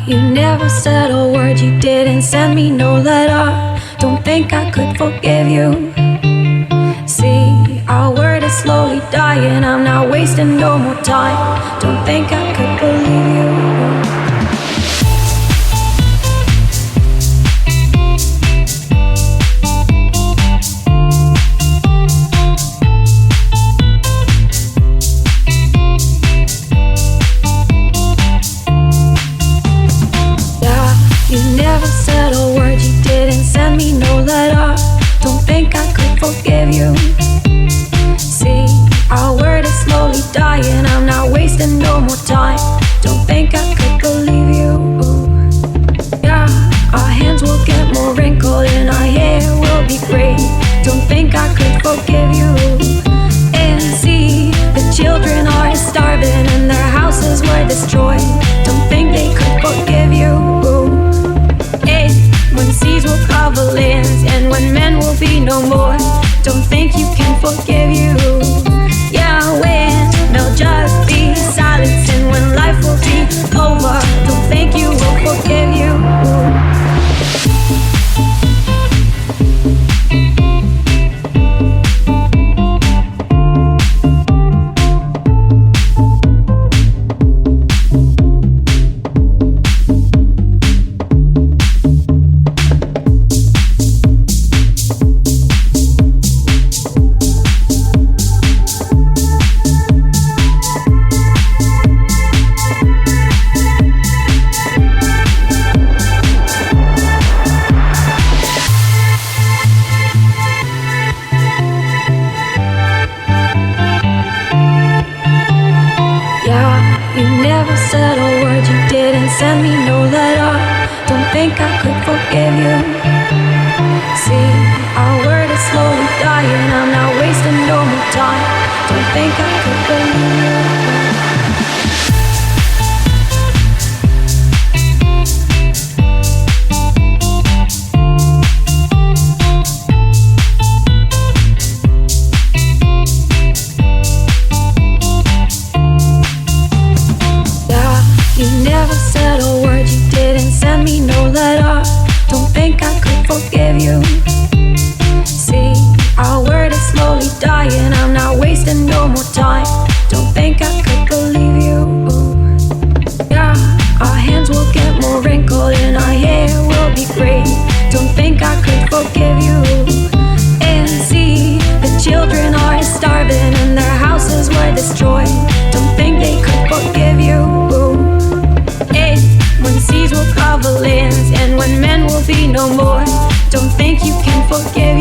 You never said a word, you didn't send me no letter. Don't think I could forgive you. See, our word is slowly dying, I'm not wasting no more time. Don't think I could believe you. Forgive you. See, our word is slowly dying, I'm not wasting no more time. Don't think I could believe you. Yeah, our hands will get more wrinkled and our hair will be gray. Don't think I could forgive you. And see, the children are starving and their houses were destroyed. Don't think they could forgive you. And when seas will cover lands and when men will be no more, don't think you can forgive you. Yeah, when there'll just be silence and when life will be over, don't think you will forgive you. Said a word, you didn't send me no letter. Don't think I could forgive you. See, our word is slowly dying, I'm not wasting no more time. Don't think I could believe you. Said a word, you didn't send me no letter. Don't think I could forgive you. See, our word is slowly dying, I'm not wasting no more time. Don't think I could believe you. Yeah, our hands will get more wrinkled and our hair will be gray. Don't think I could forgive you. And see, the children are starving and their houses were destroyed. Don't think they could forgive you. When seas will cover lands and when men will be no more, don't think you can forgive